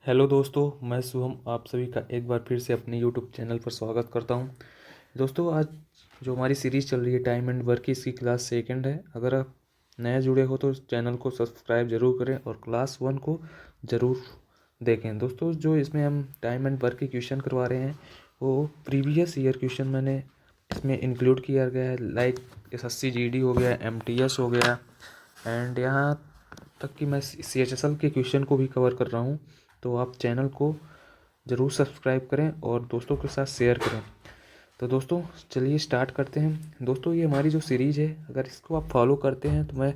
Hello दोस्तों, मैं शुभम आप सभी का एक बार फिर से अपने यूट्यूब चैनल पर स्वागत करता हूं। दोस्तों, आज जो हमारी सीरीज़ चल रही है टाइम एंड वर्क की, इसकी क्लास सेकंड है। अगर आप नए जुड़े हो तो चैनल को सब्सक्राइब जरूर करें और क्लास वन को ज़रूर देखें। दोस्तों, जो इसमें हम टाइम एंड वर्क के क्वेश्चन करवा रहे हैं वो प्रीवियस ईयर क्वेश्चन मैंने इसमें इंक्लूड किया गया है। लाइक SSC GD हो गया, MTS हो गया, एंड यहाँ तक कि मैं CHSL के क्वेश्चन को भी कवर कर रहा हूँ। तो आप चैनल को ज़रूर सब्सक्राइब करें और दोस्तों के साथ शेयर करें। तो दोस्तों, चलिए स्टार्ट करते हैं। दोस्तों, ये हमारी जो सीरीज़ है, अगर इसको आप फॉलो करते हैं तो मैं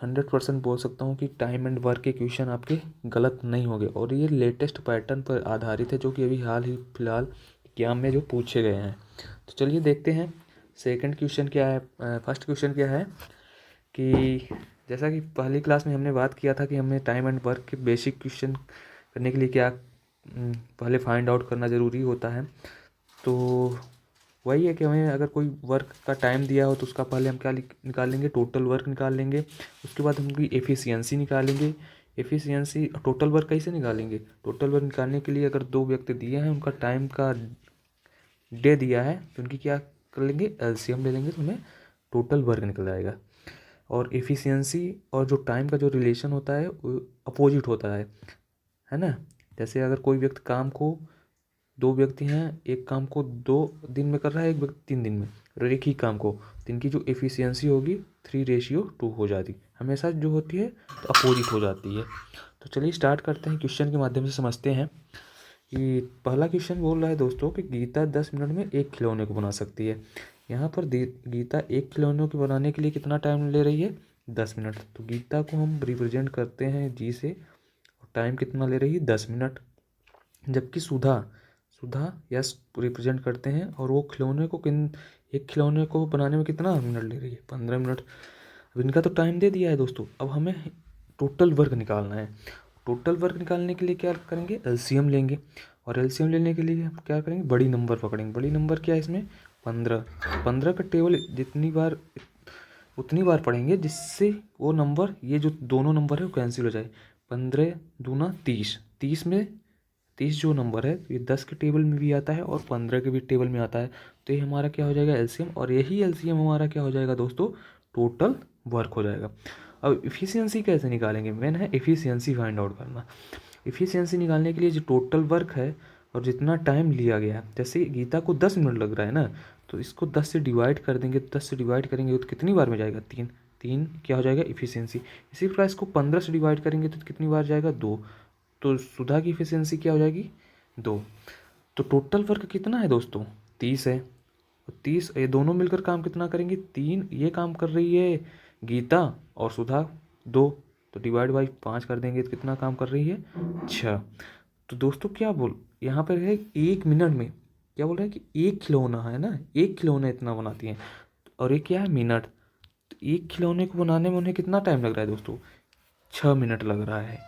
100% बोल सकता हूँ कि टाइम एंड वर्क के क्वेश्चन आपके गलत नहीं होंगे। और ये लेटेस्ट पैटर्न पर आधारित है जो कि अभी हाल ही फिलहाल एग्जाम में जो पूछे गए हैं। तो चलिए देखते हैं सेकंड क्वेश्चन क्या है। फर्स्ट क्वेश्चन क्या है कि जैसा कि पहली क्लास में हमने बात किया था कि हमें टाइम एंड वर्क के बेसिक क्वेश्चन करने के लिए क्या पहले फाइंड आउट करना ज़रूरी होता है। तो वही है कि हमें अगर कोई वर्क का टाइम दिया हो तो उसका पहले हम क्या निकाल लेंगे, टोटल वर्क निकाल लेंगे। उसके बाद हम उनकी एफिशिएंसी निकालेंगे। एफिशिएंसी टोटल वर्क कैसे निकालेंगे? टोटल वर्क निकालने के लिए अगर दो व्यक्ति दिए हैं, उनका टाइम का डे दिया है, तो उनकी क्या कर लेंगे, LCM ले लेंगे, तो हमें टोटल वर्क निकल जाएगा। और एफिशिएंसी और जो टाइम का जो रिलेशन होता है वो अपोजिट होता है ना। जैसे अगर कोई व्यक्ति काम को, दो व्यक्ति हैं, एक काम को 2 दिन में कर रहा है, एक व्यक्ति 3 दिन में, और एक ही काम को, तो इनकी जो एफिशिएंसी होगी 3:2 हो जाती, हमेशा जो होती है तो अपोजिट हो जाती है। तो चलिए स्टार्ट करते हैं, क्वेश्चन के माध्यम से समझते हैं कि पहला क्वेश्चन बोल रहा है दोस्तों कि गीता 10 मिनट में एक खिलौने को बना सकती है। यहाँ पर गीता एक खिलौने को बनाने के लिए कितना टाइम ले रही है? 10 मिनट। तो गीता को हम रिप्रेजेंट करते हैं जी से, और टाइम कितना ले रही है? 10 मिनट। जबकि सुधा सुधा यस रिप्रेजेंट करते हैं, और वो खिलौने को एक खिलौने को बनाने में कितना मिनट ले रही है? 15 मिनट। अब इनका तो टाइम दे दिया है दोस्तों, अब हमें टोटल वर्क निकालना है। टोटल वर्क निकालने के लिए क्या करेंगे? LCM लेंगे। और LCM लेने के लिए हम क्या करेंगे? बड़ी नंबर पकड़ेंगे। बड़ी नंबर क्या है इसमें? 15। 15 का टेबल जितनी बार उतनी बार पढ़ेंगे जिससे वो नंबर, ये जो दोनों नंबर है वो कैंसिल हो जाए। 15 दूना 30। 30 जो नंबर है ये 10 के टेबल में भी आता है और 15 के भी टेबल में आता है। तो ये हमारा क्या हो जाएगा? LCM। और यही LCM हमारा क्या हो जाएगा दोस्तों? टोटल वर्क हो जाएगा। अब इफ़िशियंसी कैसे निकालेंगे? मेन है इफ़िशियंसी फाइंड आउट करना। इफ़िशियंसी निकालने के लिए जो टोटल वर्क है और जितना टाइम लिया गया है, जैसे गीता को 10 मिनट लग रहा है ना, तो इसको 10 से डिवाइड कर देंगे। 10 से डिवाइड करेंगे तो कितनी बार में जाएगा? 3। 3 क्या हो जाएगा? इफ़िशियंसी। इसी प्रकार इसको 15 से डिवाइड करेंगे तो कितनी बार जाएगा? 2। तो सुधा की इफ़िशियंसी क्या हो जाएगी? 2। तो टोटल वर्क कितना है दोस्तों? 30 है। और 30, ये दोनों मिलकर काम कितना करेंगे? 3 ये काम कर रही है गीता, और सुधा 2। तो डिवाइड बाई 5 कर देंगे तो कितना काम कर रही है? 6। तो दोस्तों क्या बोल, यहाँ पर है 1 मिनट में क्या बोल रहे हैं कि एक खिलौना है ना, एक खिलौना इतना बनाती हैं। और ये क्या है? मिनट। तो एक खिलौने को बनाने में उन्हें कितना टाइम लग रहा है दोस्तों? 6 मिनट लग रहा है।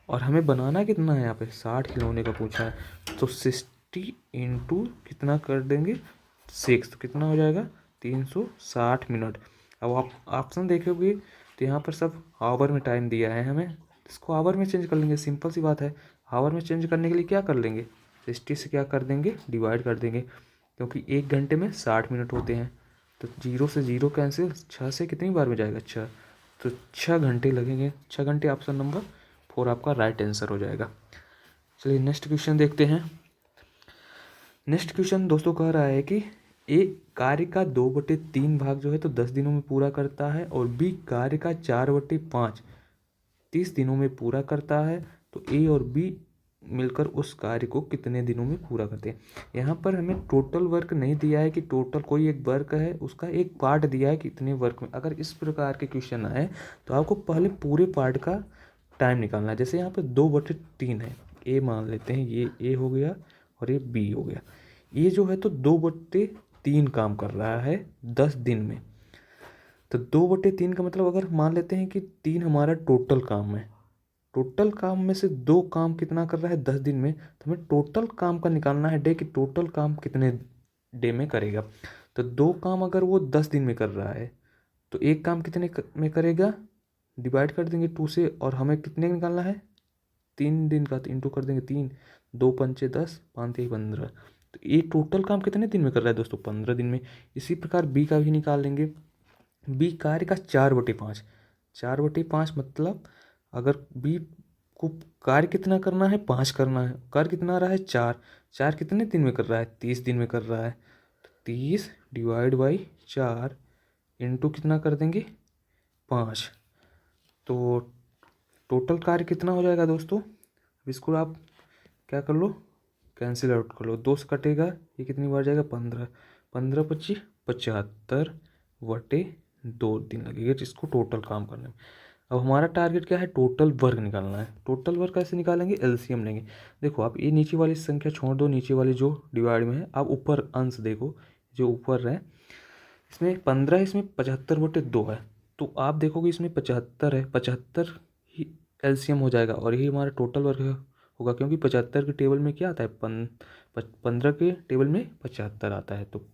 और हमें बनाना कितना है? यहाँ पे 60 खिलौने का पूछा है, तो 60 इंटू कितना कर देंगे? 6। तो कितना हो जाएगा? 360 मिनट। अब आप ऑप्शन देखोगे तो यहाँ पर सब आवर में टाइम दिया है हमें, इसको आवर में चेंज कर लेंगे, सिंपल सी बात है। आवर में चेंज करने के लिए क्या कर लेंगे? 60 से क्या कर देंगे? डिवाइड कर देंगे, क्योंकि 1 घंटे में 60 मिनट होते हैं। तो 0 से 0 कैंसिल, 6 से कितनी बार में जाएगा? 6। तो 6 घंटे लगेंगे। 6 घंटे ऑप्शन नंबर 4 आपका राइट आंसर हो जाएगा। चलिए नेक्स्ट क्वेश्चन देखते हैं। नेक्स्ट क्वेश्चन दोस्तों कह रहा है कि ए कार्य का 2/3 भाग जो है तो 10 दिनों में पूरा करता है, और बी कार्य का 4/5 30 दिनों में पूरा करता है। तो ए और बी मिलकर उस कार्य को कितने दिनों में पूरा करते हैं? यहाँ पर हमें टोटल वर्क नहीं दिया है कि टोटल कोई एक वर्क है उसका एक पार्ट दिया है कि इतने वर्क में। अगर इस प्रकार के क्वेश्चन आए तो आपको पहले पूरे पार्ट का टाइम निकालना है। जैसे यहाँ पर 2/3 है, ए मान लेते हैं, ये ए हो गया और ये बी हो गया। ये जो है तो 2/3 काम कर रहा है 10 दिन में। तो 2/3 का मतलब अगर मान लेते हैं कि 3 हमारा टोटल काम है, टोटल काम में से 2 काम कितना कर रहा है 10 दिन में, तो हमें टोटल काम का निकालना है डे, कि टोटल काम कितने डे में करेगा। तो 2 काम अगर वो 10 दिन में कर रहा है तो एक काम कितने में करेगा? डिवाइड कर देंगे 2 से, और हमें कितने निकालना है? 3 दिन का तो इंटू कर देंगे 3, 2 पंचे 10, 5 तिहाई 15। तो ये टोटल काम कितने दिन में कर रहा है दोस्तों? 15 दिन में। इसी प्रकार बी का भी निकाल लेंगे। बी कार्य का 4/5, 4/5 मतलब अगर बी को कार्य कितना करना है? 5 करना है। कार्य कितना आ रहा है? 4। 4 कितने दिन में कर रहा है? 30 दिन में कर रहा है। तो 30 डिवाइड बाई 4 इंटू कितना कर देंगे? 5। तो टोटल कार्य कितना हो जाएगा दोस्तों? इसको आप क्या कर लो, कैंसिल आउट कर लो। 2 से कटेगा, ये कितनी बार जाएगा? 15। 15 25 75/2 दिन लगेगा जिसको टोटल काम करने में। अब हमारा टारगेट क्या है? टोटल वर्क निकालना है। टोटल वर्क कैसे निकालेंगे? एलसीएम लेंगे। देखो आप ये नीचे वाली संख्या छोड़ दो, नीचे वाली जो डिवाइड में है, आप ऊपर अंश देखो जो ऊपर है, इसमें 15 इसमें 75/2 है। तो आप देखोगे इसमें 75 है, 75 ही एलसीएम हो जाएगा और यही हमारा टोटल वर्क होगा, क्योंकि 75 के टेबल में क्या आता है? 15 के टेबल में 75 आता है। तो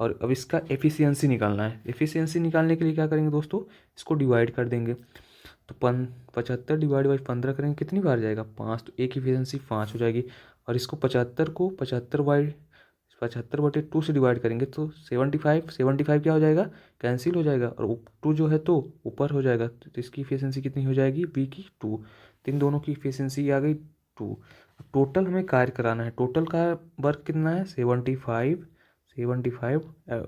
और अब इसका एफिशिएंसी निकालना है। एफिशिएंसी निकालने के लिए क्या करेंगे दोस्तों? इसको डिवाइड कर देंगे। तो 75 डिवाइड बाई 15 करेंगे, कितनी बार जाएगा? 5। तो एक एफिशिएंसी 5 हो जाएगी। और इसको 75 को 75/2 से डिवाइड करेंगे तो 75। 75 क्या हो जाएगा? कैंसिल हो जाएगा और 2 जो है तो ऊपर हो जाएगा। तो इसकी एफिशिएंसी कितनी हो जाएगी? बी की 2। तो इन दोनों की एफिशिएंसी आ गई 2। टोटल हमें कार्य कराना है। टोटल का वर्क कितना है? 75 75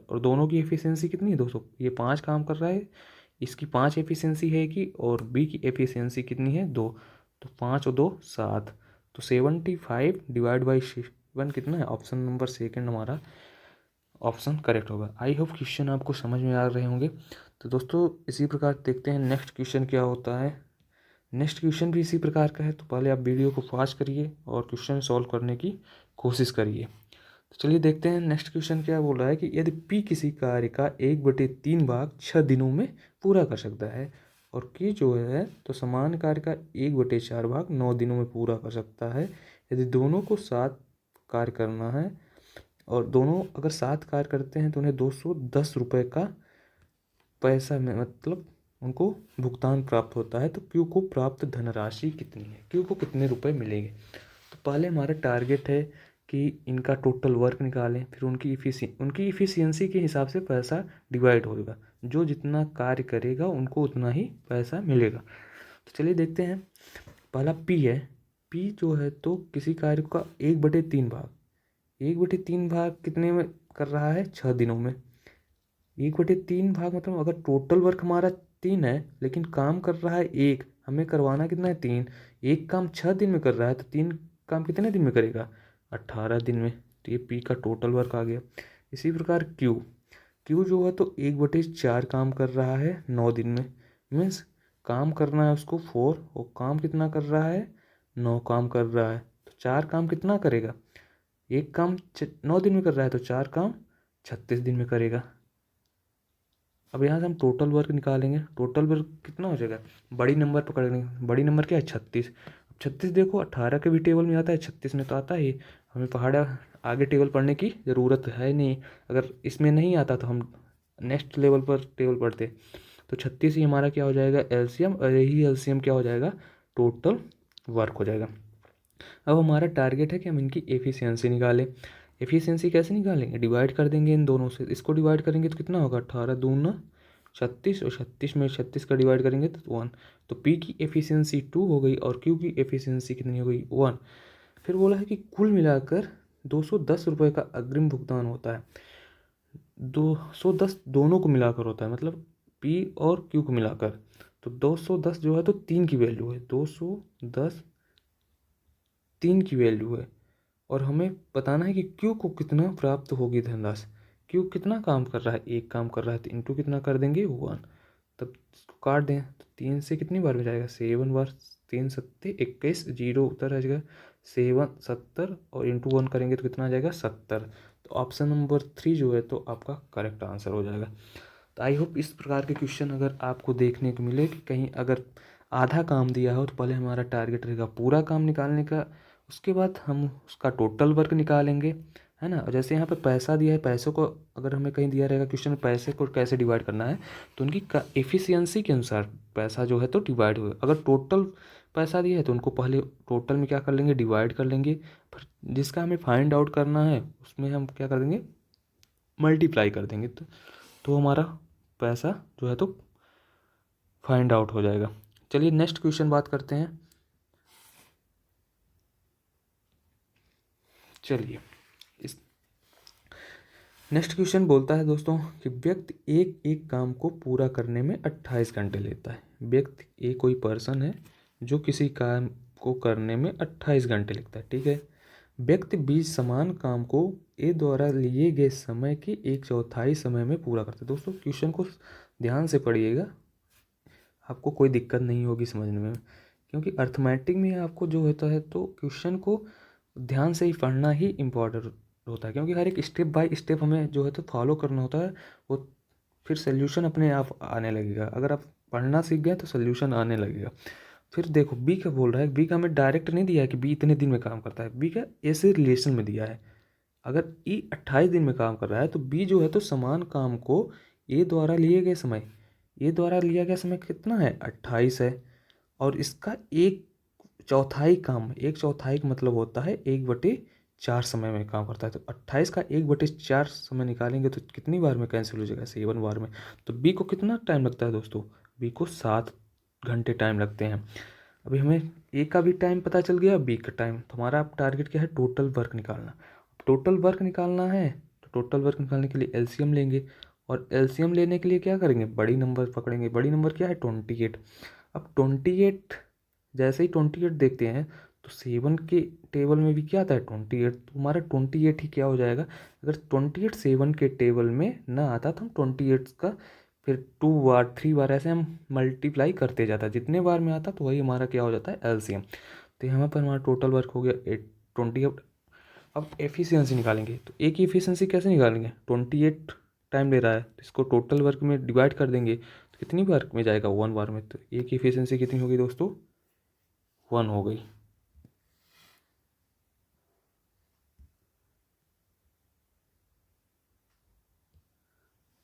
और दोनों की एफिशिएंसी कितनी है दोस्तों? ये 5 काम कर रहा है, इसकी 5 एफिशिएंसी है कि, और बी की एफिशिएंसी कितनी है? 2। तो 5 और 2 7। तो 75 डिवाइड बाई 7 कितना है? ऑप्शन नंबर सेकंड हमारा ऑप्शन करेक्ट होगा। आई होप क्वेश्चन आपको समझ में आ रहे होंगे। तो दोस्तों इसी प्रकार देखते हैं नेक्स्ट क्वेश्चन क्या होता है। नेक्स्ट क्वेश्चन भी इसी प्रकार का है, तो पहले आप वीडियो को फास्ट करिए और क्वेश्चन सॉल्व करने की कोशिश करिए। तो चलिए देखते हैं नेक्स्ट क्वेश्चन क्या बोल रहा है कि यदि पी किसी कार्य का 1/3 भाग 6 दिनों में पूरा कर सकता है और की जो है तो समान कार्य का 1/4 भाग 9 दिनों में पूरा कर सकता है। यदि दोनों को 7 कार्य करना है और दोनों अगर 7 कार्य करते हैं तो उन्हें 210 रुपये का पैसा में मतलब उनको भुगतान प्राप्त होता है। तो क्यू को प्राप्त धनराशि कितनी है? क्यू को कितने रुपए मिलेंगे? तो पहले हमारा टारगेट है कि इनका टोटल वर्क निकालें, फिर उनकी इफ़िशियंसी के हिसाब से पैसा डिवाइड होगा। जो जितना कार्य करेगा उनको उतना ही पैसा मिलेगा। तो चलिए देखते हैं। पहला पी है। पी जो है तो किसी कार्य का 1/3 भाग, 1/3 भाग कितने में कर रहा है? 6 दिनों में। 1/3 भाग मतलब अगर टोटल वर्क हमारा 3 है लेकिन काम कर रहा है 1, हमें करवाना कितना है? 3। एक काम 6 दिन में कर रहा है तो 3 काम कितने दिन में करेगा? 18 दिन में। तो ये पी का टोटल वर्क आ गया। इसी प्रकार क्यू, क्यू जो है तो 1/4 काम कर रहा है 9 दिन में। मीन्स काम करना है उसको 4 और काम कितना कर रहा है? 9 काम कर रहा है। तो 4 काम कितना करेगा? एक काम 9 दिन में कर रहा है तो 4 काम 36 दिन में करेगा। अब यहाँ से हम टोटल वर्क निकालेंगे। टोटल वर्क कितना हो जाएगा? बड़ी नंबर पकड़ेंगे। बड़ी नंबर क्या है? 36। अब 36 देखो 18 के भी टेबल में आता है, 36 में तो आता ही। हमें पहाड़ आगे टेबल पढ़ने की ज़रूरत है नहीं। अगर इसमें नहीं आता तो हम नेक्स्ट लेवल पर टेबल पढ़ते। तो 36 ही हमारा क्या हो जाएगा? एलसीएम, और यही एलसीएम क्या हो जाएगा? टोटल वर्क हो जाएगा। अब हमारा टारगेट है कि हम इनकी एफिशिएंसी निकालें। एफिशिएंसी कैसे निकालेंगे? डिवाइड कर देंगे इन दोनों से। इसको डिवाइड करेंगे तो कितना होगा? 18 दूना 36 और 36 में 36 का डिवाइड करेंगे तो 1। तो पी की एफिशिएंसी 2 हो गई और क्यू की एफिशिएंसी कितनी हो गई? 1। फिर बोला है कि कुल मिलाकर 210 रुपये का अग्रिम भुगतान होता है। 210 दोनों को मिलाकर होता है, मतलब पी और क्यू को मिलाकर। तो 210 जो है तो 3 की वैल्यू है। 210 3 की वैल्यू है और हमें बताना है कि क्यू को कितना प्राप्त होगी धनराशि। क्यू कितना काम कर रहा है? एक काम कर रहा है तो इंटू कितना कर देंगे? 1। तब इसको काट दें तो 3 से कितनी बार में जाएगा? 7 बार। 3 सत्ते 21, 0 उतर आ जाएगा 7 70 और इंटू 1 करेंगे तो कितना आ जाएगा? 70। तो ऑप्शन नंबर 3 जो है तो आपका करेक्ट आंसर हो जाएगा। तो आई होप इस प्रकार के क्वेश्चन अगर आपको देखने को मिले कि कहीं अगर आधा काम दिया हो तो पहले हमारा टारगेट रहेगा पूरा काम निकालने का, उसके बाद हम उसका टोटल वर्क निकालेंगे, है ना। और जैसे यहाँ पे पैसा दिया है, पैसों को अगर हमें कहीं दिया रहेगा क्वेश्चन में पैसे को कैसे डिवाइड करना है तो उनकी एफिशिएंसी के अनुसार पैसा जो है तो डिवाइड होगा। अगर टोटल पैसा दिया है तो उनको पहले टोटल में क्या कर लेंगे, डिवाइड कर लेंगे। फिर जिसका हमें फाइंड आउट करना है उसमें हम क्या कर देंगे, मल्टीप्लाई कर देंगे। तो हमारा पैसा जो है तो फाइंड आउट हो जाएगा। चलिए नेक्स्ट क्वेश्चन बात करते हैं। चलिए इस नेक्स्ट क्वेश्चन बोलता है दोस्तों कि व्यक्ति एक एक काम को पूरा करने में 28 घंटे लेता है। व्यक्ति एक कोई पर्सन है जो किसी काम को करने में 28 घंटे लगता है, ठीक है। व्यक्ति 20 समान काम को ए द्वारा लिए गए समय की 1/4 समय में पूरा करता है। दोस्तों क्वेश्चन को ध्यान से पढ़िएगा, आपको कोई दिक्कत नहीं होगी समझने में, क्योंकि अर्थमेटिक में आपको जो होता है तो क्वेश्चन को ध्यान से ही पढ़ना ही इम्पोर्टेंट होता है, क्योंकि हर एक स्टेप बाय स्टेप हमें जो है तो फॉलो करना होता है। वो फिर सोल्यूशन अपने आप आने लगेगा। अगर आप पढ़ना सीख गए तो सोल्यूशन आने लगेगा। फिर देखो बी का बोल रहा है, बी का हमें डायरेक्ट नहीं दिया है कि बी इतने दिन में काम करता है, बी का ऐसे रिलेशन में दिया है। अगर ई 28 दिन में काम कर रहा है तो बी जो है तो समान काम को ए द्वारा लिए गए समय, ए द्वारा लिया गया समय कितना है, 28 है। और इसका 1/4 काम, 1/4 का मतलब होता है 1/4 समय में काम करता है। तो 28 का 1/4 समय निकालेंगे तो कितनी बार में कैंसिल हो जाएगा, 7 बार में। तो बी को कितना टाइम लगता है दोस्तों, बी को 7 घंटे टाइम लगते हैं। अभी हमें ए का भी टाइम पता चल गया, बी का टाइम। तो हमारा टारगेट क्या है, टोटल वर्क निकालना। टोटल वर्क निकालना है तो टोटल वर्क निकालने के लिए एलसीएम लेंगे, और एलसीएम लेने के लिए क्या करेंगे, बड़ी नंबर पकड़ेंगे। बड़ी नंबर क्या है, 28। अब 28 जैसे ही 28 देखते हैं तो 7 के टेबल में भी क्या आता है, 28। तो हमारा 28 ही क्या हो जाएगा। अगर 28 7 के टेबल में ना आता तो हम 28 का फिर 2 बार 3 बार ऐसे हम मल्टीप्लाई करते जाता है, जितने बार में आता तो वही हमारा क्या हो जाता है, एलसीएम। तो यहाँ पर हमारा टोटल वर्क हो गया 28। अब एफिशिएंसी निकालेंगे, तो ए की एफिशिएंसी कैसे निकालेंगे, 28 टाइम ले रहा है तो इसको टोटल वर्क में डिवाइड कर देंगे तो कितनी बार में जाएगा, 1 बार में। तो ए की एफिशिएंसी कितनी होगी दोस्तों, 1 हो गई।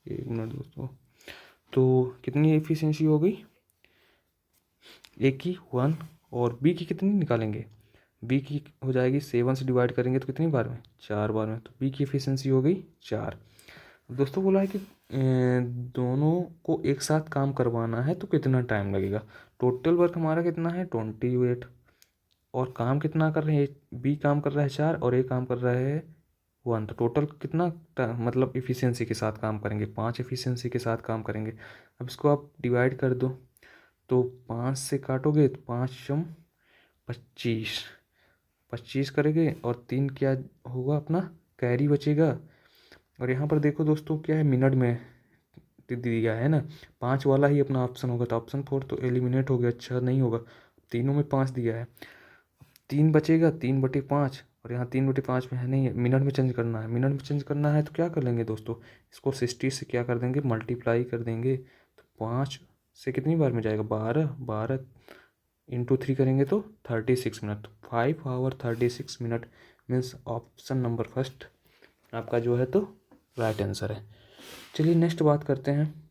एक मिनट दोस्तों, तो कितनी एफिशिएंसी हो गई, ए की 1, और बी की कितनी निकालेंगे, बी की हो जाएगी 7 से डिवाइड करेंगे तो कितनी बार में, 4 बार में। तो बी की एफिशिएंसी हो गई 4। दोस्तों बोला है कि दोनों को एक साथ काम करवाना है तो कितना टाइम लगेगा। टोटल वर्क हमारा कितना है, 28, और काम कितना कर रहे हैं, बी काम कर रहा है 4 और ए काम कर रहा है 1। तो टोटल कितना मतलब इफ़िशियंसी के साथ काम करेंगे, 5 इफ़िशियंसी के साथ काम करेंगे। अब इसको आप डिवाइड कर दो, तो 5 से काटोगे तो 5 25, 25 करेंगे, और 3 क्या होगा अपना, कैरी बचेगा। और यहाँ पर देखो दोस्तों क्या है, मिनट में दिया है ना, 5 वाला ही अपना ऑप्शन होगा, तो ऑप्शन 4 तो एलिमिनेट हो गया, अच्छा नहीं होगा। तीनों में 5 दिया है, 3 बचेगा, 3/5, और यहाँ 3/5 में है नहीं है, मिनट में चेंज करना है। मिनट में चेंज करना है तो क्या कर लेंगे दोस्तों, इसको 60 से क्या कर देंगे, मल्टीप्लाई कर देंगे। तो 5 से कितनी बार में जाएगा, 12, 12 इंटू 3 करेंगे तो 36 minute. 5 hour 36 minute means option number first आपका जो है तो राइट आंसर है। चलिए नेक्स्ट बात करते हैं।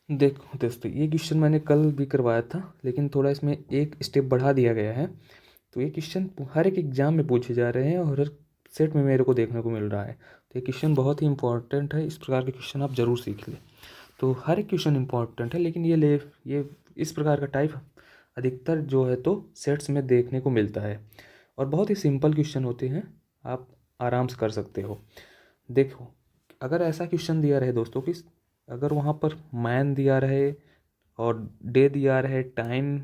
देखो दोस्तों ये क्वेश्चन मैंने कल भी करवाया था, लेकिन थोड़ा इसमें एक स्टेप बढ़ा दिया गया है। तो ये क्वेश्चन हर एक एग्जाम में पूछे जा रहे हैं और हर सेट में मेरे को देखने को मिल रहा है। तो ये क्वेश्चन बहुत ही इंपॉर्टेंट है, इस प्रकार के क्वेश्चन आप ज़रूर सीख लें। तो हर एक क्वेश्चन इंपॉर्टेंट है, लेकिन ये इस प्रकार का टाइप अधिकतर जो है तो सेट्स में देखने को मिलता है, और बहुत ही सिंपल क्वेश्चन होते हैं, आप आराम से कर सकते हो। देखो अगर ऐसा क्वेश्चन दिया रहे दोस्तों कि अगर वहाँ पर मैन दिया रहे और डे दिया रहे, टाइम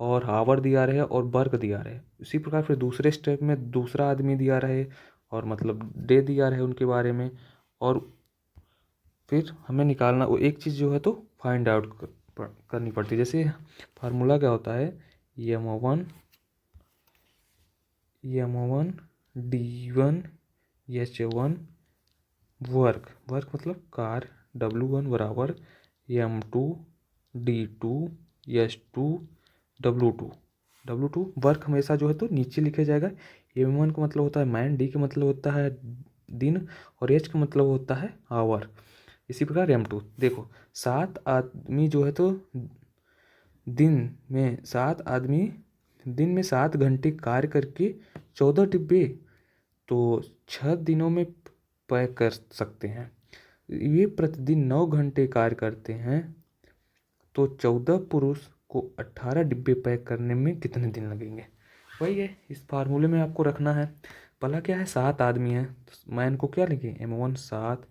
और हावर दिया रहे और वर्क दिया रहे, इसी प्रकार फिर दूसरे स्टेप में दूसरा आदमी दिया रहे और मतलब डे दिया रहे उनके बारे में, और फिर हमें निकालना वो एक चीज़ जो है तो फाइंड आउट करनी पड़ती है। जैसे फार्मूला क्या होता है, M1 D1 H1 work, work मतलब कार, W1 बराबर M2 D2 H2 W2 work हमेशा जो है तो नीचे लिखा जाएगा। M1 का मतलब होता है मैन, D का मतलब होता है दिन, और H का मतलब होता है आवर। इसी प्रकार M2 देखो 7 आदमी जो है तो दिन में 7 घंटे कार्य करके 14 डिब्बे तो 6 दिनों में पैक कर सकते हैं। ये प्रतिदिन 9 घंटे कार्य करते हैं तो 14 पुरुष को 18 डिब्बे पैक करने में कितने दिन लगेंगे। वही है, इस फार्मूले में आपको रखना है। पहला क्या है, 7 आदमी हैं तो मैं इनको क्या लिखे, M1 7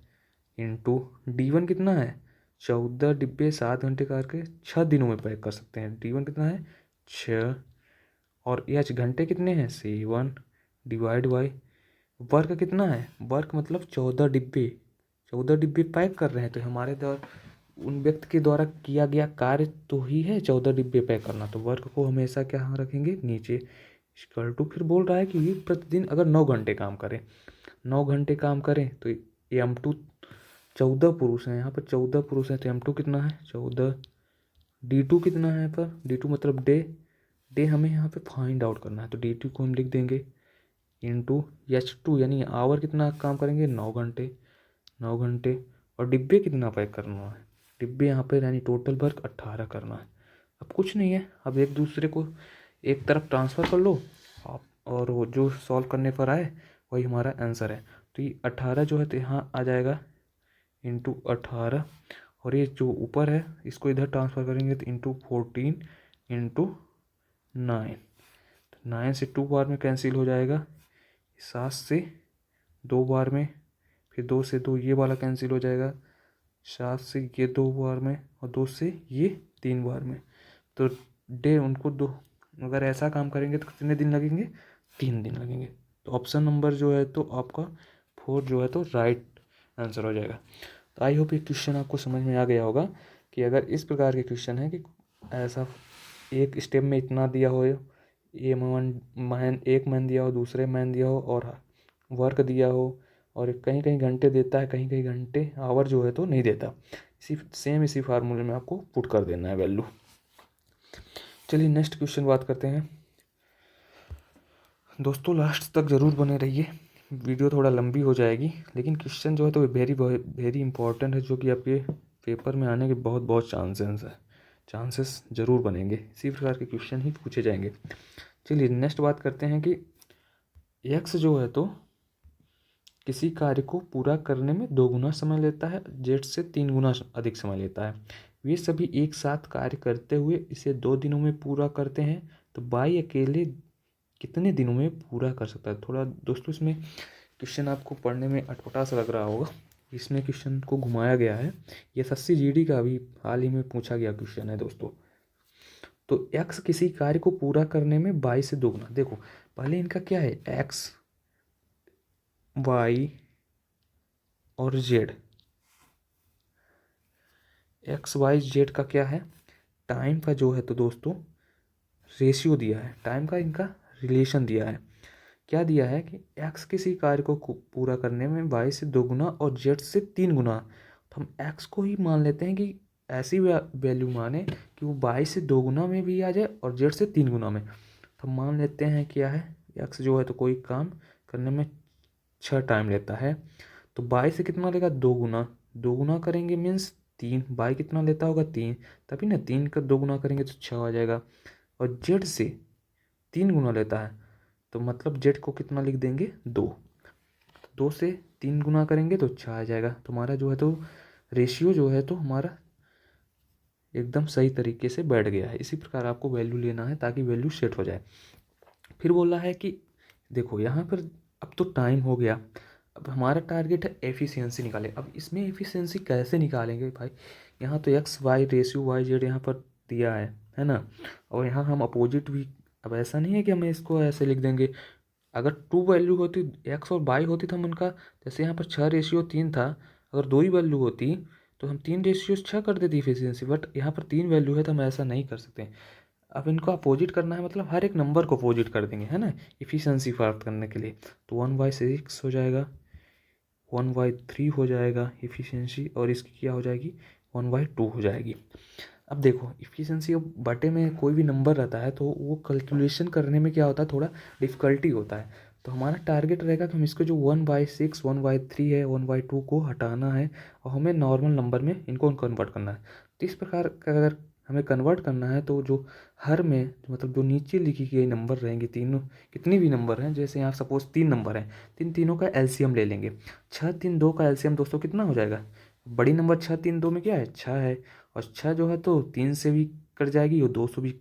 इंटू D1 कितना है 14 डिब्बे 7 घंटे करके 6 दिनों में पैक कर सकते हैं। D1 कितना है 6 और H घंटे कितने हैं 7 डिवाइड बाई वर्क कितना है, वर्क मतलब 14 डिब्बे पैक कर रहे हैं तो हमारे द्वारा उन व्यक्ति के द्वारा किया गया कार्य तो ही है 14 डिब्बे पैक करना। तो वर्क को हमेशा क्या रखेंगे नीचे इक्वल टू, फिर बोल रहा है कि ये प्रतिदिन अगर 9 घंटे काम करें 9 घंटे काम करें तो M2 14 पुरुष हैं, यहाँ पर 14 पुरुष हैं तो M2 कितना है 14। D2 कितना है यहाँ पर, D2 मतलब डे हमें यहाँ पे फाइंड आउट करना है तो D2 को हम लिख देंगे इंटू H2 यानी आवर कितना काम करेंगे 9 घंटे और डिब्बे कितना पैक करना है, डिब्बे यहाँ पे यानी टोटल वर्क 18 करना है। अब कुछ नहीं है, अब एक दूसरे को एक तरफ ट्रांसफ़र कर लो आप और वो जो सॉल्व करने पर आए वही हमारा आंसर है। तो ये 18 जो है तो यहाँ आ जाएगा इंटू 18 और ये जो ऊपर है इसको इधर ट्रांसफ़र करेंगे तो इंटू 14 इंटू 9। तो 9 से 2 बार में कैंसिल हो जाएगा, 7 से 2 बार में, फिर 2 से 2 ये वाला कैंसिल हो जाएगा, 7 से ये 2 बार में और 2 से ये 3 बार में। तो डे उनको दो अगर ऐसा काम करेंगे तो कितने दिन लगेंगे 3 दिन लगेंगे। तो ऑप्शन नंबर जो है तो आपका 4 जो है तो राइट आंसर हो जाएगा। तो आई होप ये क्वेश्चन आपको समझ में आ गया होगा कि अगर इस प्रकार के क्वेश्चन है कि ऐसा एक स्टेप में इतना दिया हो, ये एक मैन दिया हो, दूसरे मैन दिया हो और वर्क दिया हो और कहीं कहीं घंटे देता है, कहीं कहीं घंटे आवर जो है तो नहीं देता, इसी फार्मूले में आपको पुट कर देना है वैल्यू। चलिए नेक्स्ट क्वेश्चन बात करते हैं। दोस्तों लास्ट तक ज़रूर बने रहिए, वीडियो थोड़ा लंबी हो जाएगी लेकिन क्वेश्चन जो है तो वेरी इंपॉर्टेंट है, जो कि आपके पेपर में आने के बहुत चांसेस ज़रूर बनेंगे। इसी प्रकार के क्वेश्चन ही पूछे जाएंगे। चलिए नेक्स्ट बात करते हैं कि एक्स जो है तो किसी कार्य को पूरा करने में 2 गुना समय लेता है, जेड से 3 गुना अधिक समय लेता है। वे सभी एक साथ कार्य करते हुए इसे 2 दिनों में पूरा करते हैं तो बाई अकेले कितने दिनों में पूरा कर सकता है। थोड़ा दोस्तों इसमें क्वेश्चन आपको पढ़ने में अटपटा सा लग रहा होगा, इसमें क्वेश्चन को घुमाया गया है। ये SSC GD का अभी हाल ही में पूछा गया क्वेश्चन है दोस्तों। तो एक्स किसी कार्य को पूरा करने में बाई से 2 गुना, देखो पहले इनका क्या है एक्स वाई और जेड, एक्स वाई जेड का क्या है टाइम का जो है तो दोस्तों रेशियो दिया है, टाइम का इनका रिलेशन दिया है। क्या दिया है कि एक्स किसी कार्य को पूरा करने में वाई से 2 गुना और जेड से 3 गुना, तो हम एक्स को ही मान लेते हैं कि ऐसी वैल्यू माने कि वो वाई से 2 गुना में भी आ जाए और जेड से 3 गुना में। तो हम मान लेते हैं क्या है एक्स जो है तो कोई काम करने में 6 टाइम लेता है तो बाई से कितना लेगा 2 गुना, 2 गुना करेंगे मीन्स 3, बाई कितना लेता होगा 3, तभी ना 3 का 2 गुना करेंगे तो 6 आ जाएगा। और जेड से 3 गुना लेता है तो मतलब जेड को कितना लिख देंगे 2, 2 से 3 गुना करेंगे तो 6 आ जाएगा। तो हमारा जो है तो रेशियो जो है तो हमारा एकदम सही तरीके से बैठ गया है। इसी प्रकार आपको वैल्यू लेना है ताकि वैल्यू सेट हो जाए। फिर बोला है कि देखो यहाँ पर अब तो टाइम हो गया, अब हमारा टारगेट है एफिशिएंसी निकाले। अब इसमें एफिशिएंसी कैसे निकालेंगे भाई, यहाँ तो x y ratio y z यहाँ पर दिया है ना, और यहाँ हम अपोजिट भी, अब ऐसा नहीं है कि हमें इसको ऐसे लिख देंगे। अगर 2 वैल्यू होती एक्स और वाई होती तो हम उनका, जैसे यहाँ पर 6:3 था, अगर 2 ही वैल्यू होती तो हम 3:6 कर देती एफिशिएंसी, बट यहाँ पर 3 वैल्यू है तो हम ऐसा नहीं कर सकते। अब इनको अपोजिट करना है, मतलब हर एक नंबर को अपोजिट कर देंगे है ना एफिशिएंसी प्राप्त करने के लिए। तो 1/6 हो जाएगा, 1/3 हो जाएगा एफिशिएंसी, और इसकी क्या हो जाएगी 1/2 हो जाएगी। अब देखो एफिशिएंसी बटे में कोई भी नंबर रहता है तो वो कैलकुलेशन करने में क्या होता है थोड़ा डिफ़िकल्टी होता है। तो हमारा टारगेट रहेगा कि हम इसको जो 1/6 1/3 है 1/2 को हटाना है और हमें नॉर्मल नंबर में इनको कन्वर्ट करना है। तो इस प्रकार का अगर हमें कन्वर्ट करना है तो जो हर में मतलब जो नीचे लिखी गई नंबर रहेंगे तीनों, कितनी भी नंबर हैं, जैसे यहाँ सपोज 3 नंबर हैं, तीनों का एलसीएम ले लेंगे। 6 3 2 का एलसीएम दोस्तों कितना हो जाएगा? बड़ी नंबर 6 3 2 में क्या है? 6 है। और 6 जो है तो 3 से भी कट जाएगी और 2 से भी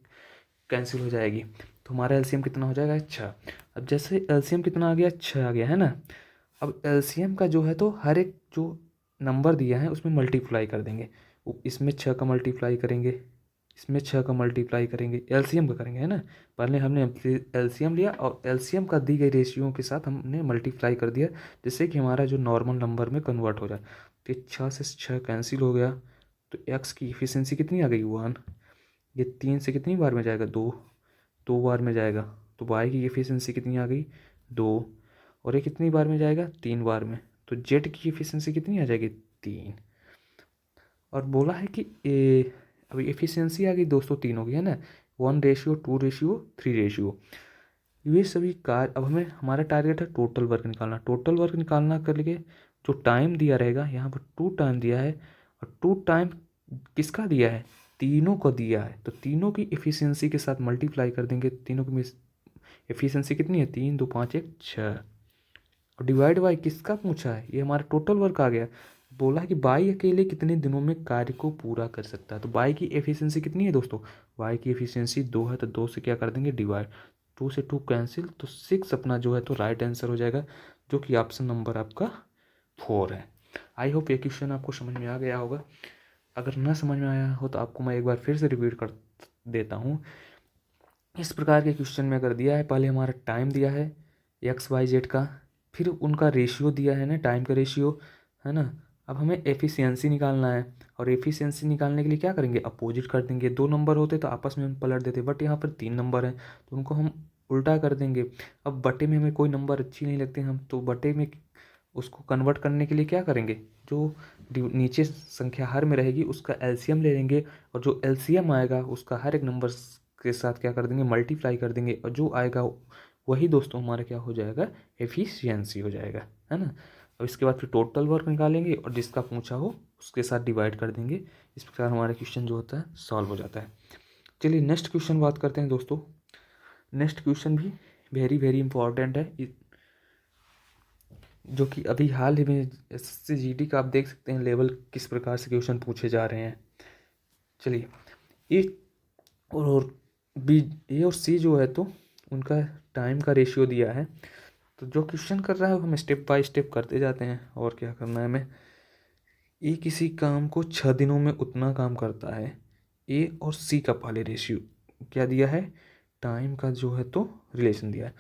कैंसिल हो जाएगी, तो हमारा एलसीएम कितना हो जाएगा? 6। अब जैसे एलसीएम कितना आ गया? 6 आ गया है ना। अब एलसीएम का जो है तो हर एक जो नंबर दिया है उसमें मल्टीप्लाई कर देंगे। इसमें 6 का मल्टीप्लाई करेंगे, इसमें 6 का मल्टीप्लाई करेंगे, एलसीएम का करेंगे है ना। पहले हमने एलसीएम लिया और एलसीएम का दी गई रेशियो के साथ हमने मल्टीप्लाई कर दिया, जिससे कि हमारा जो नॉर्मल नंबर में कन्वर्ट हो जाए। तो 6 से 6 कैंसिल हो गया, तो एक्स की इफिशियंसी कितनी आ गई? 1। ये 3 से कितनी बार में जाएगा? 2, 2 बार में जाएगा। तो वाई की एफिशिएंसी कितनी आ गई? 2। और ये कितनी बार में जाएगा? 3 बार में। तो जेड की एफिशिएंसी कितनी आ जाएगी? 3। और बोला है कि अभी एफिशिएंसी आ गई दोस्तों तीनों की है ना, 1:2:3 ये सभी कार्य। अब हमें हमारा टारगेट है टोटल वर्क निकालना। टोटल वर्क निकालना करके जो टाइम दिया रहेगा यहाँ पर 2 टाइम दिया है, और 2 टाइम किसका दिया है? तीनों को दिया है। तो तीनों की एफिशिएंसी के साथ मल्टीप्लाई कर देंगे। तीनों की एफिशिएंसी कितनी है? 3 2 5 1 6। और डिवाइड बाई किसका पूछा है? ये हमारा टोटल वर्क आ गया। बोला है कि बाई अकेले कितने दिनों में कार्य को पूरा कर सकता है। तो बाई की एफिशिएंसी कितनी है दोस्तों? बाई की एफिशिएंसी 2 है, तो 2 से क्या कर देंगे? डिवाइड। 2 से 2 कैंसिल, तो 6 अपना जो है तो राइट आंसर हो जाएगा, जो कि ऑप्शन नंबर आपका 4 है। आई होप ये क्वेश्चन आपको समझ में आ गया होगा। अगर ना समझ में आया हो तो आपको मैं एक बार फिर से रिपीट कर देता हूँ। इस प्रकार के क्वेश्चन में अगर दिया है, पहले हमारा टाइम दिया है एक्स वाई जेड का, फिर उनका रेशियो दिया है ना, टाइम का रेशियो है ना। अब हमें एफिशिएंसी निकालना है, और एफिशिएंसी निकालने के लिए क्या करेंगे? अपोजिट कर देंगे। 2 नंबर होते तो आपस में हम पलट देते, बट यहाँ पर 3 नंबर हैं तो उनको हम उल्टा कर देंगे। अब बटे में हमें कोई नंबर अच्छी नहीं लगती, हम तो बटे में उसको कन्वर्ट करने के लिए क्या करेंगे? जो नीचे संख्या हर में रहेगी उसका एलसीएम ले लेंगे, और जो एलसीएम आएगा उसका हर एक नंबर के साथ क्या कर देंगे? मल्टीप्लाई कर देंगे, और जो आएगा वही दोस्तों हमारा क्या हो जाएगा? एफिशिएंसी हो जाएगा है ना। अब इसके बाद फिर टोटल वर्क निकालेंगे और जिसका पूछा हो उसके साथ डिवाइड कर देंगे। इस प्रकार हमारा क्वेश्चन जो होता है सॉल्व हो जाता है। चलिए नेक्स्ट क्वेश्चन बात करते हैं दोस्तों। नेक्स्ट क्वेश्चन भी वेरी वेरी इंपॉर्टेंट है, जो कि अभी हाल ही में एसएससी जीडी का आप देख सकते हैं लेवल किस प्रकार से क्वेश्चन पूछे जा रहे हैं। चलिए ए और बी, ए और सी जो है तो उनका टाइम का रेशियो दिया है। तो जो क्वेश्चन कर रहा है हम स्टेप बाय स्टेप करते जाते हैं, और क्या करना है हमें। ए किसी काम को 6 दिनों में उतना काम करता है। ए और सी का पहले रेशियो क्या दिया है? टाइम का जो है तो रिलेशन दिया है।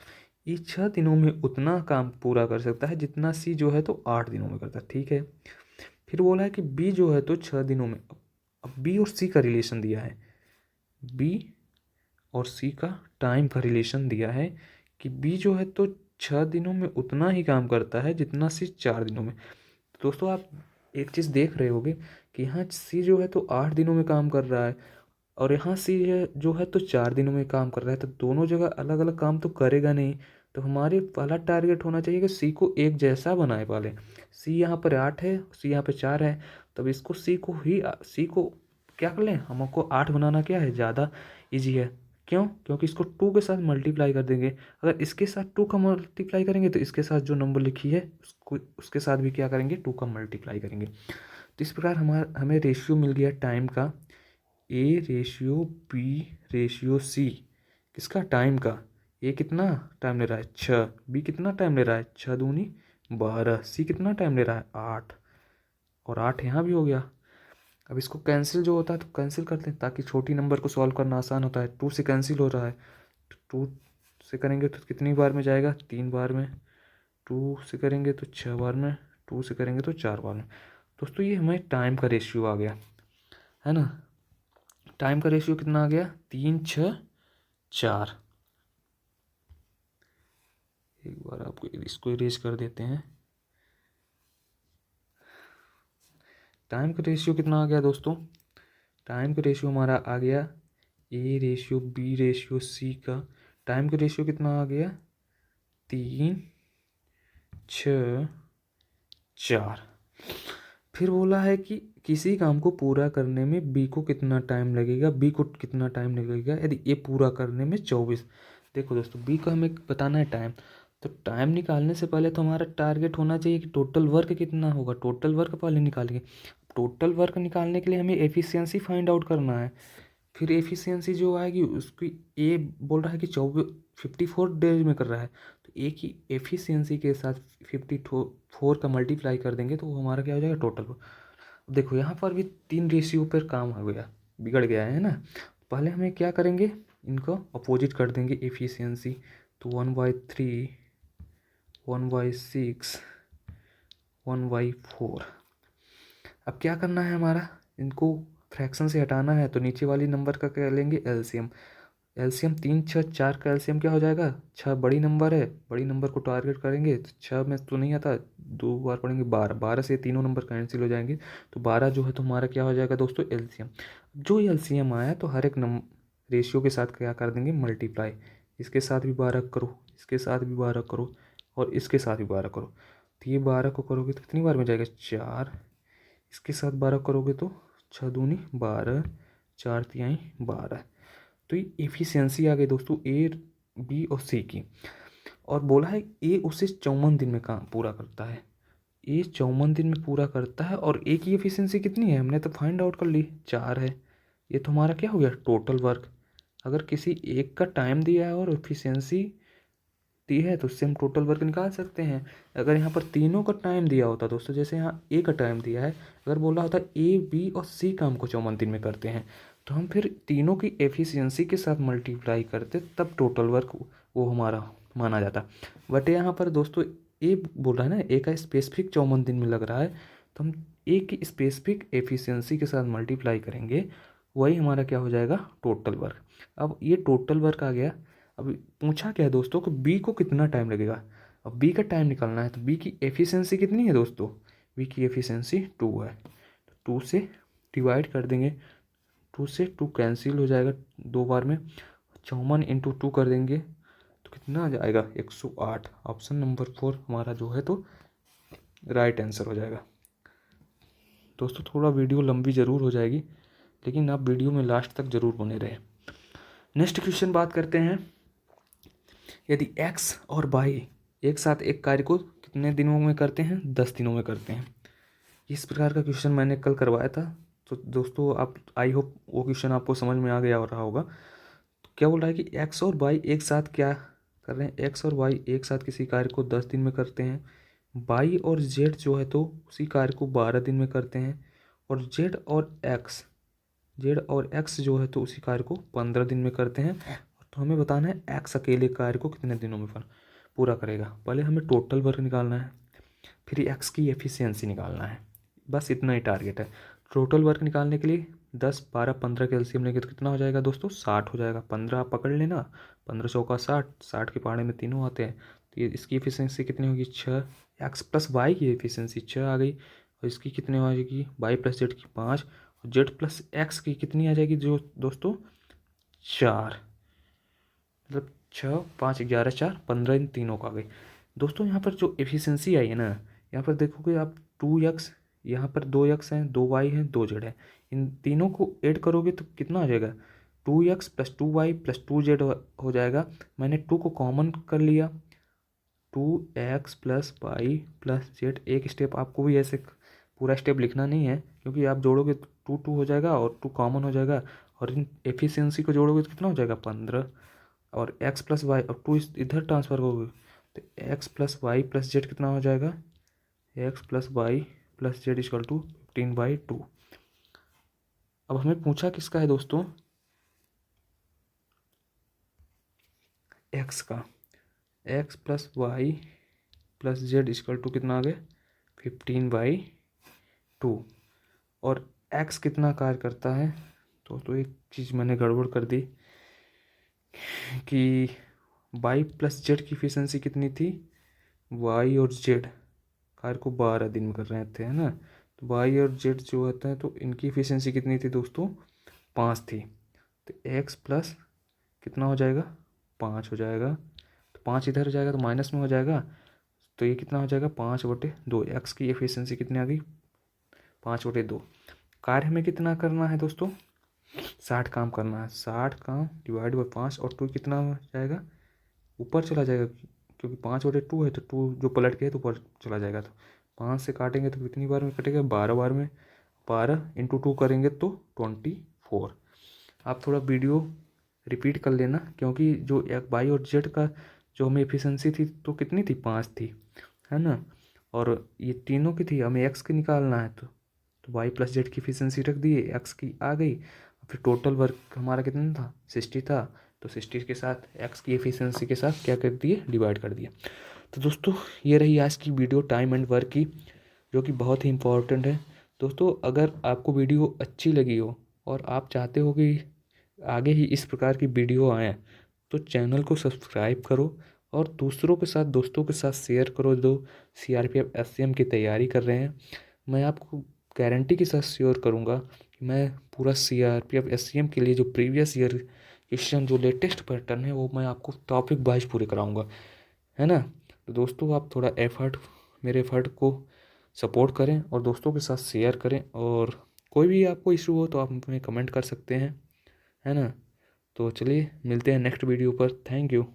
ये 6 दिनों में उतना काम पूरा कर सकता है जितना सी जो है तो 8 दिनों में करता है, ठीक है। फिर बोला है कि बी जो है तो 6 दिनों में। अब बी और सी का रिलेशन दिया है, बी और सी का टाइम का रिलेशन दिया है कि बी जो है तो 6 दिनों में उतना ही काम करता है जितना सी 4 दिनों में। तो दोस्तों आप एक चीज़ देख रहे होगे कि यहाँ सी जो है तो 8 दिनों में काम कर रहा है, और यहाँ सी जो है तो 4 दिनों में काम कर रहा है, तो दोनों जगह अलग अलग काम तो करेगा नहीं। तो हमारे पहला टारगेट होना चाहिए कि सी को एक जैसा बनाए पहले। सी यहाँ पर 8 है, सी यहाँ पर 4 है, तब इसको सी को क्या कर लें? हमको 8 बनाना क्या है? ज़्यादा ईजी है। क्यों? क्योंकि इसको 2 के साथ मल्टीप्लाई कर देंगे। अगर इसके साथ 2 का मल्टीप्लाई करेंगे तो इसके साथ जो नंबर लिखी है उसको उसके साथ भी क्या करेंगे? 2 का मल्टीप्लाई करेंगे। तो इस प्रकार हमें रेशियो मिल गया टाइम का, A ratio B ratio C. किसका? टाइम का। ए कितना टाइम ले रहा है? 6। बी कितना टाइम ले रहा है? 6 दूनी 12। सी कितना टाइम ले रहा है? 8। और 8 यहाँ भी हो गया। अब इसको कैंसिल जो होता है तो कैंसिल करते हैं, ताकि छोटी नंबर को सॉल्व करना आसान होता है। 2 से कैंसिल हो रहा है, तो 2 से करेंगे तो कितनी बार में जाएगा? 3 बार में। 2 से करेंगे तो 6 बार में। 2 से करेंगे तो 4 बार में। दोस्तों ये हमें टाइम का रेशियो आ गया है ना। टाइम का रेशियो कितना आ गया? 3 6 4। एक बार आपको इसको इरेज कर देते हैं। टाइम का रेशियो कितना आ गया दोस्तों? टाइम का रेशियो हमारा आ गया A ratio B ratio C का टाइम का रेशियो कितना आ गया? 3 6 4। फिर बोला है कि किसी काम को पूरा करने में बी को कितना टाइम लगेगा, बी को कितना टाइम लगेगा यदि ए पूरा करने में 24। देखो दोस्तों, बी को हमें बताना है टाइम, तो टाइम निकालने से पहले तो हमारा टारगेट होना चाहिए कि टोटल वर्क कितना होगा। टोटल वर्क पहले निकालेंगे। टोटल वर्क निकालने के लिए हमें एफिशिएंसी फाइंड आउट करना है। फिर एफिशिएंसी जो आएगी उसकी, ए बोल रहा है कि 54 डेज में कर रहा है, तो ए की एफिशिएंसी के साथ 54 का मल्टीप्लाई कर देंगे तो वो हमारा क्या हो जाएगा, टोटल। अब देखो यहाँ पर भी 3 रेशियो पर काम हो गया, बिगड़ गया है ना। पहले हमें क्या करेंगे, इनको अपोजिट कर देंगे एफिशिएंसी। तो 1/3, 1/6, 1/4। अब क्या करना है हमारा, इनको फ्रैक्शन से हटाना है, तो नीचे वाली नंबर का क्या लेंगे, एलसीएम। एलसीएम 3, 6, 4 का एलसीएम क्या हो जाएगा, 6 बड़ी नंबर है, बड़ी नंबर को टारगेट करेंगे तो 6 में तो नहीं आता, 2 बार पढ़ेंगे 12, 12 से तीनों नंबर कैंसिल हो जाएंगे, तो 12 जो है तो हमारा क्या हो जाएगा दोस्तों, एलसीएम। जो एलसीएम आया तो हर एक रेशियो के साथ क्या कर देंगे, मल्टीप्लाई। इसके साथ भी 12 करो, इसके साथ भी 12 करो, और इसके साथ भी 12 करो। तो ये 12 को करोगे तो कितनी बार में जाएगा, 4। इसके साथ 12 करोगे तो 6 दूनी 12, 4 तिहाई 12। तो ये एफिशिएंसी आ गई दोस्तों ए, बी और सी की। और बोला है ए उसे 54 दिन में काम पूरा करता है। ए 54 दिन में पूरा करता है, और ए की एफिशिएंसी कितनी है हमने तो फाइंड आउट कर ली, 4 है। ये तो हमारा क्या हो गया, टोटल वर्क। अगर किसी एक का टाइम दिया है और एफिशिएंसी दी है तो उससे हम टोटल वर्क निकाल सकते हैं। अगर यहाँ पर तीनों का टाइम दिया होता दोस्तों, जैसे यहाँ ए का टाइम दिया है, अगर बोला होता ए, बी और सी काम को 54 दिन में करते हैं, तो हम फिर तीनों की एफिशिएंसी के साथ मल्टीप्लाई करते, तब टोटल वर्क वो हमारा माना जाता। बट यहाँ पर दोस्तों ए बोल रहा है ना, ए का स्पेसिफिक 54 दिन में लग रहा है, तो हम ए की स्पेसिफिक एफिशिएंसी के साथ मल्टीप्लाई करेंगे, वही हमारा क्या हो जाएगा, टोटल वर्क। अब ये टोटल वर्क आ गया। अब पूछा क्या है दोस्तों कि बी को कितना टाइम लगेगा। अब बी का टाइम निकालना है, तो बी की एफिशिएंसी कितनी है दोस्तों, बी की एफिशिएंसी 2 है, तो 2 से डिवाइड कर देंगे, 2 से 2 कैंसिल हो जाएगा 2 बार में, 54 इंटू 2 कर देंगे तो कितना आ जाएगा, 108। ऑप्शन नंबर 4 हमारा जो है तो राइट आंसर हो जाएगा। दोस्तों थोड़ा वीडियो लंबी ज़रूर हो जाएगी, लेकिन आप वीडियो में लास्ट तक ज़रूर बने रहे। नेक्स्ट क्वेश्चन बात करते हैं, यदि x और y एक साथ एक कार्य को कितने दिनों में करते हैं, 10 दिनों में करते हैं। इस प्रकार का क्वेश्चन मैंने कल करवाया था, तो दोस्तों आप, आई होप वो क्वेश्चन आपको समझ में आ गया हो रहा होगा। तो क्या बोल रहा है कि x और y एक साथ क्या कर रहे हैं, x और y एक साथ किसी कार्य को 10 दिन में करते हैं, y और z जो है तो उसी कार्य को 12 दिन में करते हैं, और z और x जो है तो उसी कार्य को 15 दिन में करते हैं। तो हमें बताना है एक्स अकेले कार्य को कितने दिनों में पूरा करेगा। पहले हमें टोटल वर्क निकालना है, फिर एक्स की एफिशिएंसी निकालना है, बस इतना ही टारगेट है। टोटल वर्क निकालने के लिए 10, 12, 15 का एलसीएम लेंगे तो कितना हो जाएगा दोस्तों, 60 हो जाएगा। 15 आप पकड़ लेना, 15 चौका 60, 60 के पहाड़े में तीनों आते हैं, तो ये इसकी एफिशिएंसी कितनी होगी, 6। एक्स प्लस वाई की एफिशिएंसी 6 आ गई, और इसकी कितनी आ जाएगी, वाई प्लस जेड की 5, और जेड प्लस एक्स की कितनी आ जाएगी जो दोस्तों, 4। मतलब 6, 5, 11, 4, 15 इन तीनों का आ गई। दोस्तों यहाँ पर जो एफिशिएंसी आई है ना, यहाँ पर देखोगे आप 2x, यहाँ पर 2x हैं, 2y हैं, 2z है, इन तीनों को ऐड करोगे तो कितना आ जाएगा, 2x plus 2y plus 2z हो जाएगा। मैंने 2 को कॉमन कर लिया, 2x plus y plus z. एक स्टेप आपको भी ऐसे पूरा स्टेप लिखना नहीं है, क्योंकि आप जोड़ोगे तो 2 हो जाएगा और 2 कॉमन हो जाएगा, और इन एफिशिएंसी को जोड़ोगे तो कितना हो जाएगा, 15। और x प्लस वाई, अब 2 इधर ट्रांसफर होगी तो x plus y plus z कितना हो जाएगा, x plus y plus z equal to 15/2। अब हमें पूछा किसका है दोस्तों, x का, x plus y plus z equal to कितना आ गया, 15/2। और x कितना कार्य करता है, तो एक चीज़ मैंने गड़बड़ कर दी कि वाई प्लस जेड की एफिशिएंसी कितनी थी, वाई और जेड कार्य को 12 दिन में कर रहे थे, है ना। तो वाई और जेड जो होता है तो इनकी एफिशिएंसी कितनी थी दोस्तों, 5 थी। तो एक्स प्लस कितना हो जाएगा, 5 हो जाएगा, तो 5 इधर हो जाएगा तो माइनस में हो जाएगा, तो ये कितना हो जाएगा, 5/2। एक्स की एफिशिएंसी कितनी आ गई, 5/2। कार्य में कितना करना है दोस्तों, 60 काम करना है। 60 काम डिवाइड बाई 5 और 2 कितना हो जाएगा, ऊपर चला जाएगा क्योंकि 5/2 है तो 2 जो पलट के है तो ऊपर चला जाएगा। तो 5 से काटेंगे तो कितनी बार में कटेगा, 12 बार में। 12 इंटू 2 करेंगे तो 24। आप थोड़ा वीडियो रिपीट कर लेना क्योंकि जो वाई और जेड का जो हमें एफिशिएंसी थी तो कितनी थी, 5 थी, है ना। और ये तीनों की थी, हमें एक्स की निकालना है तो वाई प्लस जेड की एफिशिएंसी रख दिए, एक्स की आ गई। फिर टोटल वर्क हमारा कितना था, 60 था, तो 60 के साथ एक्स की एफिशिएंसी के साथ क्या कर दिए, डिवाइड कर दिया। तो दोस्तों ये रही आज की वीडियो टाइम एंड वर्क की, जो कि बहुत ही इम्पोर्टेंट है। दोस्तों अगर आपको वीडियो अच्छी लगी हो और आप चाहते हो कि आगे ही इस प्रकार की वीडियो आएँ तो चैनल को सब्सक्राइब करो और दूसरों के साथ, दोस्तों के साथ शेयर करो जो CRPF SCM की तैयारी कर रहे हैं। मैं आपको गारंटी के साथ श्योर करूँगा कि मैं पूरा CRPF SCM के लिए जो प्रीवियस ईयर क्वेश्चन जो लेटेस्ट पैटर्न है वो मैं आपको टॉपिक वाइज पूरे कराऊँगा, है ना। तो दोस्तों आप थोड़ा मेरे एफर्ट को सपोर्ट करें और दोस्तों के साथ शेयर करें, और कोई भी आपको इशू हो तो आप हमें कमेंट कर सकते हैं, है ना। तो चलिए मिलते हैं नेक्स्ट वीडियो पर। Thank you.